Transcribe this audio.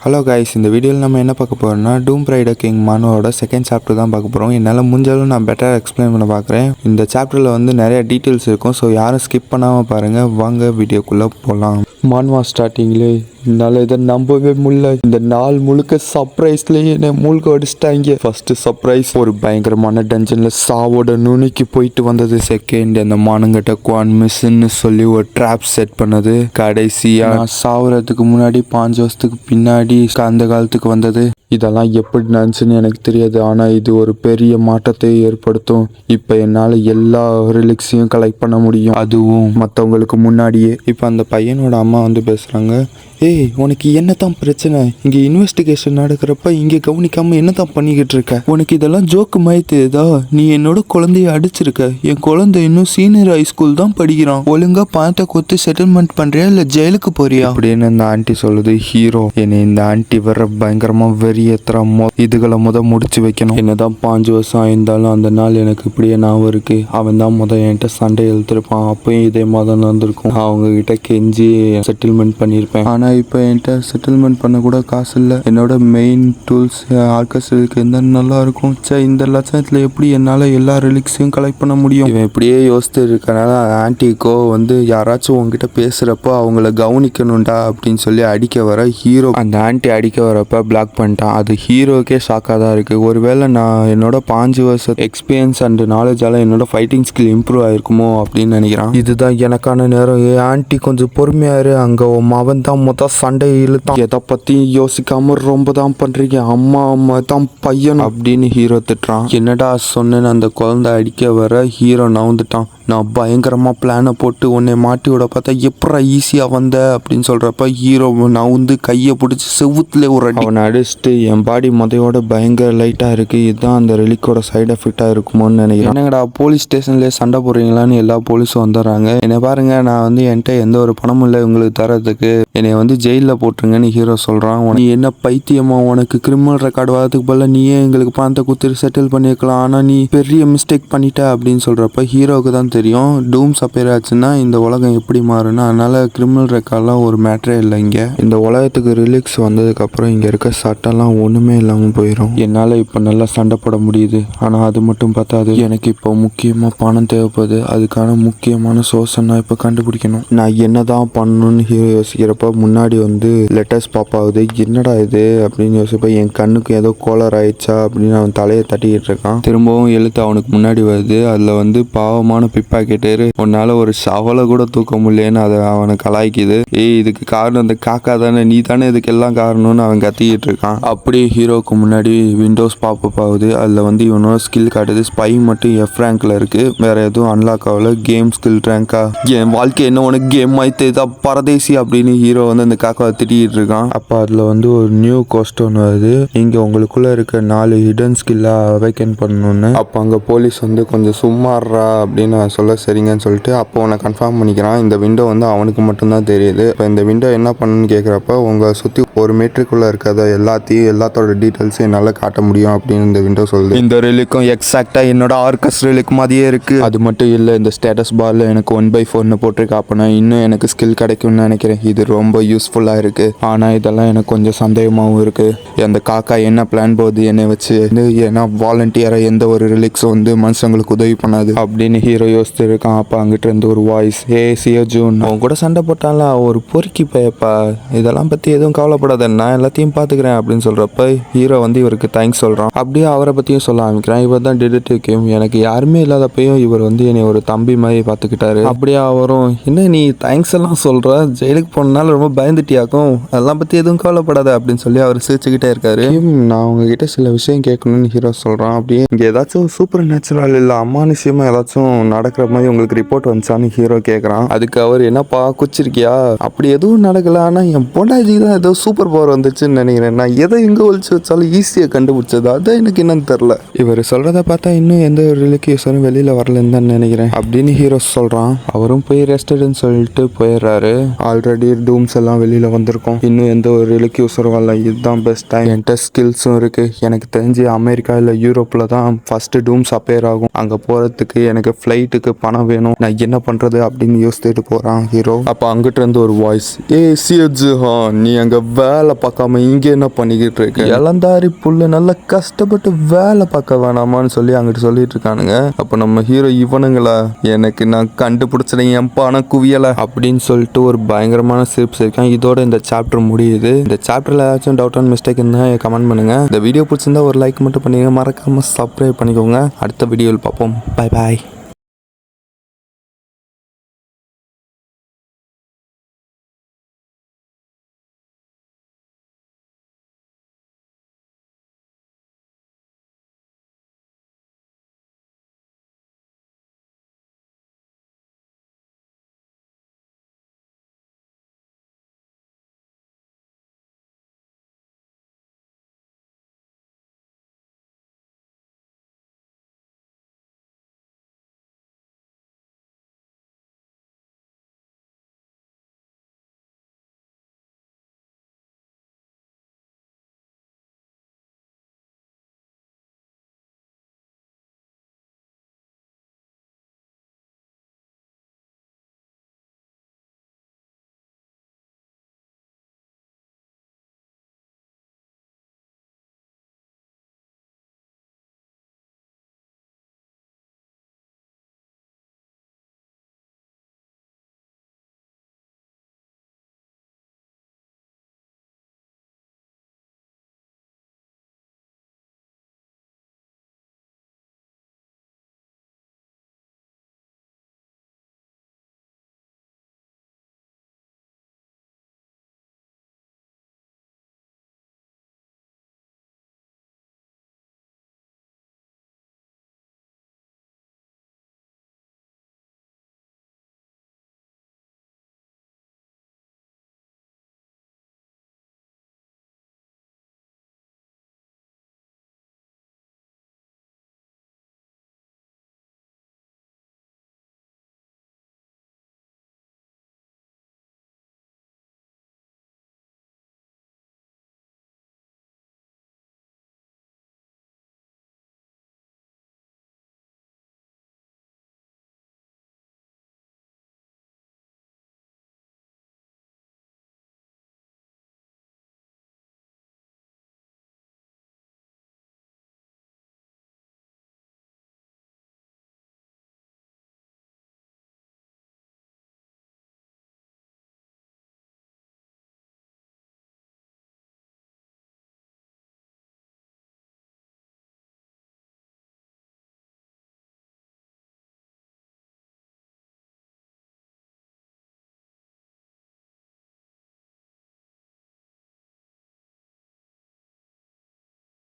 Hello guys, இந்த வீடியோவில் நம்ம என்ன பார்க்க போகிறோம்னா டூம் ரைடர் கிங் மானோட செகண்ட் சாப்டர் தான் பார்க்க போகிறோம். என்னால் முடிஞ்சாலும் நான் பெட்டராக எக்ஸ்பிளைன் பண்ண பார்க்குறேன். இந்த சாப்டரில் வந்து நிறைய டீட்டெயில்ஸ் இருக்கும். ஸோ யாரும் ஸ்கிப் பண்ணாமல் பாருங்கள். வாங்க வீடியோக்குள்ளே போகலாம். மான்வா ஸ்டார்டிங்லேயே என்னால் இதை நம்பவே முடியல. இந்த நாள் முழுக்க சர்ப்ரைஸ்லேயே என்னை மூழ்க அடிச்சிட்டாங்க. ஃபர்ஸ்ட் சர்ப்ரைஸ் ஒரு பயங்கரமான டஞ்சனில் சாவோட நுனிக்கு போயிட்டு வந்தது. செகண்ட் அந்த மானுங்கிட்ட குவான் மிஸ்ன்னு சொல்லி ஒரு ட்ராப் செட் பண்ணது. கடைசியாக நான் சாவுறதுக்கு முன்னாடி 5 வருஷத்துக்கு பின்னாடி அந்த காலத்துக்கு வந்தது. இதெல்லாம் எப்படி நடந்துச்சுன்னு எனக்கு தெரியாது. ஆனால் இது ஒரு பெரிய மாற்றத்தை ஏற்படுத்தும். இப்போ என்னால் எல்லா ரிலிக்ஸையும் கலெக்ட் பண்ண முடியும், அதுவும் மற்றவங்களுக்கு முன்னாடியே. இப்போ அந்த பையனோட அம்மா வந்து பேசுகிறாங்க. ஏய், உனக்கு என்னதான் பிரச்சனை? இங்கே இன்வெஸ்டிகேஷன் நடக்கிறப்ப இங்கே கவனிக்காமல் என்னதான் பண்ணிக்கிட்டு இருக்க? உனக்கு இதெல்லாம் ஜோக்கு மாதிரி தெரியுதா? நீ என்னோட குழந்தைய அடிச்சிருக்க. என் குழந்தை இன்னும் சீனியர் ஹை ஸ்கூல் தான் படிக்கிறான். ஒழுங்கா பணத்தை கொடுத்து செட்டில்மெண்ட் பண்ணுறியா இல்லை ஜெயிலுக்கு போறியா அப்படின்னு அந்த ஆண்டி சொல்லுது. ஹீரோ, என்னை இந்த ஆண்டி வர பயங்கரமாக வெறியேற்றுற இதுகளை முடிச்சு வைக்கணும். என்னதான் 5 வருஷம் ஆயிருந்தாலும் அந்த நாள் எனக்கு இப்படியே ஞாபகம் இருக்கு. அவன் தான் என்கிட்ட சண்டை எழுத்திருப்பான். அப்பயும் இதே மாதிரி நடந்திருக்கும். அவங்க கிட்ட கெஞ்சி செட்டில்மெண்ட் பண்ணியிருப்பேன். ஆனால் இப்போ என்கிட்ட செட்டில்மெண்ட் பண்ண கூட காசு இல்லை. என்னோட மெயின் டூல்ஸ் ஆர்கஸ்ட்ருக்கு இருந்தால் நல்லா இருக்கும். இந்த லட்சத்தில் எப்படி என்னால் எல்லா ரிலிக்ஸையும் கலெக்ட் பண்ண முடியும்? இவன் இப்படியே யோசித்து இருக்கனால ஆன்டிக்கோ வந்து யாராச்சும் உங்ககிட்ட பேசுகிறப்போ அவங்கள கவனிக்கணும்டா அப்படின்னு சொல்லி அடிக்க வர ஹீரோ அந்த ஆன்டி அடிக்க வரப்ப பிளாக் பண்ணிட்டான். அது ஹீரோக்கே ஷாக்காக தான் இருக்குது. ஒருவேளை நான் என்னோட 5 வருஷம் எக்ஸ்பீரியன்ஸ் அண்ட் நாலேஜால் என்னோட ஃபைட்டிங் ஸ்கில் இம்ப்ரூவ் ஆயிருக்குமோ அப்படின்னு நினைக்கிறான். இதுதான் எனக்கான நேரம். ஆன்டி கொஞ்சம் பொறுமையாரு. அங்கே அவன் தான் சண்டை இழுத்தான். எதை பத்தி யோசிக்காம ரொம்ப தான் பண்றீங்க. அம்மா தான் பையன் அப்படின்னு ஹீரோ திட்டுறான். என்னடா சொன்னேன்னு அந்த குழந்தை அடிக்க வர ஹீரோ நவுந்துட்டான். நான் பயங்கரமாக பிளானை போட்டு உன்னை மாட்டி விட பார்த்தா எப்படா ஈஸியாக வந்த அப்படின்னு சொல்கிறப்ப ஹீரோ நவுந்து கையை பிடிச்சி செவுத்துல ஒரு அடி அவனை அடிச்சுட்டு என் பாடி முதையோட பயங்கர லைட்டாக இருக்குது. இதுதான் அந்த ரிலிக்கோட சைடு எஃபெக்டாக இருக்குமோன்னு நினைக்கிறேன். என்னங்கடா போலீஸ் ஸ்டேஷன்லேயே சண்டை போடுறீங்களான்னு எல்லா போலீஸும் வந்துடுறாங்க. என்னை பாருங்க, நான் வந்து என்கிட்ட எந்த ஒரு பணமும் இல்லை உங்களுக்கு தரதுக்கு. என்னை வந்து ஜெயிலில் போட்டுருங்கன்னு ஹீரோ சொல்கிறான். நீ என்ன பைத்தியமா? உனக்கு கிரிமினல் ரெக்கார்டு வரதுக்கு பதிலாக நீயே எங்களுக்கு பணத்தை கொடுத்துட்டு செட்டில் பண்ணியிருக்கலாம். ஆனால் நீ பெரிய மிஸ்டேக் பண்ணிட்ட அப்படின்னு சொல்கிறப்ப ஹீரோவுக்கு தான் தெரியும் டூம் சப்பேர் ஆச்சுன்னா இந்த உலகம் எப்படி மாறுனா. அதனால கிரிமினல் ரெக்கார்ட்லாம் ஒரு மேட்டரே இல்லை. இங்கே இந்த உலகத்துக்கு ரிலீக்ஸ் வந்ததுக்கப்புறம் இங்கே இருக்க சட்டம்லாம் ஒன்றுமே இல்லாமல் போயிடும். என்னால் இப்போ நல்லா சண்டை போட முடியுது. ஆனால் அது மட்டும் பார்த்தாது. எனக்கு இப்போ முக்கியமாக பணம் தேவைப்படுது. அதுக்கான முக்கியமான சோர்ஸை நான் இப்போ கண்டுபிடிக்கணும். நான் என்ன தான் பண்ணணும்னு ஹீரோ யோசிக்கிறப்ப முன்னாடி வந்து லெட்டர்ஸ் பாப்பாகுது. என்னடா இது அப்படின்னு யோசிப்ப என் கண்ணுக்கு ஏதோ கோளர் ஆயிடுச்சா அப்படின்னு அவன் தலையை தட்டிக்கிட்டு இருக்கான். திரும்பவும் எழுத்து அவனுக்கு முன்னாடி வருது. அதில் வந்து பாவமான பாக்கெட்டு உன்னால ஒரு சவலை கூட தூக்க முடியலன்னு அதை அவனை கலாய்க்குது. ஏய், இதுக்கு காரணம் அந்த காக்கா தானே, நீ தானே இதுக்கு எல்லாம் காரணம்னு அவன் கத்திக்கிட்டு இருக்கான். அப்படியே ஹீரோக்கு முன்னாடி விண்டோஸ் பாப்பப் ஆகுது. அதில் வந்து இவனோட ஸ்கில் காட்டுது. ஸ்பை மட்டும் F ரேங்க்ல இருக்கு. வேற எதுவும் அன்லாக் ஆகல. Game skill ரேங்கா? என் வாழ்க்கை என்ன உனக்கு கேம் ஆயிடுதா பரதேசி அப்படின்னு ஹீரோ வந்து அந்த காக்காவை திட்டிகிட்டு இருக்கான். அப்போ அதில் வந்து ஒரு நியூ கோஸ்ட் ஒன்று வருது. இங்கே உங்களுக்குள்ள இருக்க 4 ஹிடன் ஸ்கில்லா அவைக்கன் பண்ணணும்னு. அப்போ அங்கே போலீஸ் வந்து கொஞ்சம் சும்மாறா அப்படின்னு சொல்ல சரிங்கன்னு சொல்லிட்டு அப்போ அவனை கன்ஃபார்ம் பண்ணிக்கிறான். இந்த விண்டோ வந்து அவனுக்கு மட்டும்தான் தெரியுது. இப்போ இந்த விண்டோ என்ன பண்ணணும்னு கேட்குறப்ப உங்களை சுற்றி 1 மீட்டருக்குள்ளே இருக்கிறத எல்லாத்தோட டீட்டெயில்ஸும் என்னால் காட்ட முடியும் அப்படின்னு இந்த விண்டோ சொல்லுது. இந்த ரிலிக்கும் எக்ஸாக்டாக என்னோட ஆர்கஸ் ரிலிக் மாதிரியே இருக்குது. அது மட்டும் இல்லை, இந்த ஸ்டேட்டஸ் பாரில் எனக்கு 1/4 போட்டிருக்கு. அப்போனா இன்னும் எனக்கு ஸ்கில் கிடைக்கும்னு நினைக்கிறேன். இது ரொம்ப யூஸ்ஃபுல்லாக இருக்குது. ஆனால் இதெல்லாம் எனக்கு கொஞ்சம் சந்தேகமாகவும் இருக்குது. அந்த காக்கா என்ன பிளான் போகுது என்னை வச்சு? ஏன்னா வாலண்டியராக எந்த ஒரு ரிலிக்ஸும் வந்து மனுஷங்களுக்கு உதவி பண்ணாது அப்படின்னு ஹீரோ யோசித்து இருக்கான். அப்போ அங்கிட்ட இருந்து ஒரு வாய்ஸ், ஹே சியோஜூன், அவன் கூட சண்டை போட்டான்ல ஒரு பொறுக்கி பயப்பா, இதெல்லாம் பற்றி எதுவும் கவலைப்படாத, நான் எல்லாத்தையும் பார்த்துக்கிறேன் அப்படின்னு சொல்கிறப்ப ஹீரோ வந்து இவருக்கு தேங்க்ஸ் சொல்கிறான். அப்படியே அவரை பற்றியும் சொல்ல ஆரம்பிக்கிறான். இவர் தான் டிடெக்டிவ் கேம். எனக்கு யாருமே இல்லாதப்பையும் இவர் வந்து என்னை ஒரு தம்பி மாதிரி பார்த்துக்கிட்டாரு. அப்படியே அவரும், என்ன நீ தேங்க்ஸ் எல்லாம் சொல்கிற, ஜெயிலுக்கு போனால ரொம்ப பயந்துட்டியாக்கும், அதெல்லாம் பற்றி எதுவும் கவலைப்படாத அப்படின்னு சொல்லி அவர் சிரிச்சுக்கிட்டே இருக்காரு. நான் உங்ககிட்ட சில விஷயம் கேட்கணும்னு ஹீரோ சொல்கிறான். அப்படியே இங்கே ஏதாச்சும் சூப்பர் நேச்சுரல் இல்லை அமானுஷ்யமா ஏதாச்சும் நடக்கிற மாதிரி உங்களுக்கு ரிப்போர்ட் வந்துச்சான்னு ஹீரோ கேட்குறான். அதுக்கு அவர், என்னப்பா குச்சிருக்கியா? அப்படி எதுவும் நடக்கல. ஆனால் என் பொண்டாஜி தான் ஏதோ சூப்பர் பவர் வந்துச்சுன்னு நினைக்கிறேன். நான் எதை எங்கே ஒழிச்சு வச்சாலும் ஈஸியாக கண்டுபிடிச்சது. அதான் எனக்கு என்னன்னு தெரில. இவர் சொல்கிறத பார்த்தா இன்னும் எந்த ஒரு ரிலிகேஷனும் வெளியில் வரலன்னு தான் நினைக்கிறேன் அப்படின்னு ஹீரோ சொல்கிறான். அவரும் போய் ரெஸ்டடுன்னு சொல்லிட்டு போயிடுறாரு. ஆல்ரெடி டூம்ஸ் எல்லாம் தான் வெளியில் வந்திருக்கோம். இன்னும் எந்த ஒரு ரிலிக்யூஸரும் வரல. இதுதான் பெஸ்ட் டைம். என்கிட்ட ஸ்கில்ஸும் இருக்குது. எனக்கு தெரிஞ்சு அமெரிக்கா இல்லை யூரோப்பில் தான் ஃபஸ்ட்டு டூம்ஸ் அப்பேர் ஆகும். அங்கே போகிறதுக்கு எனக்கு ஃப்ளைட்டுக்கு பணம் வேணும். நான் என்ன பண்ணுறது அப்படின்னு யோசிச்சுட்டு போகிறான் ஹீரோ. அப்போ அங்கிட்ட இருந்து ஒரு வாய்ஸ், சியஜுஹா, நீ அங்கே வேலை பார்க்காம இங்கே என்ன பண்ணிக்கிட்டு இருக்க? இளந்தாரி புல்லு நல்லா கஷ்டப்பட்டு வேலை பார்க்க வேணாமான்னு சொல்லி அங்கிட்டு சொல்லிட்டு இருக்கானுங்க. அப்போ நம்ம ஹீரோ, இவனுங்களா, எனக்கு நான் கண்டுபிடிச்சிட்டேன் என் பணம் குவியலை அப்படின்னு சொல்லிட்டு ஒரு பயங்கரமான சிரிப்ஸ் இருக்கேன். இதோட இந்த சாப்டர் முடியுது. இந்த சாப்டர்ல ஏதாச்சும் டவுட் அண்ட் மிஸ்டேக் இருந்தால் கமெண்ட் பண்ணுங்க. இந்த வீடியோ பிடிச்சிருந்தா ஒரு லைக் மட்டும் பண்ணிடுங்க. மறக்காம சப்ஸ்கிரைப் பண்ணிக்கோங்க. அடுத்த வீடியோவில் பார்ப்போம். Bye bye.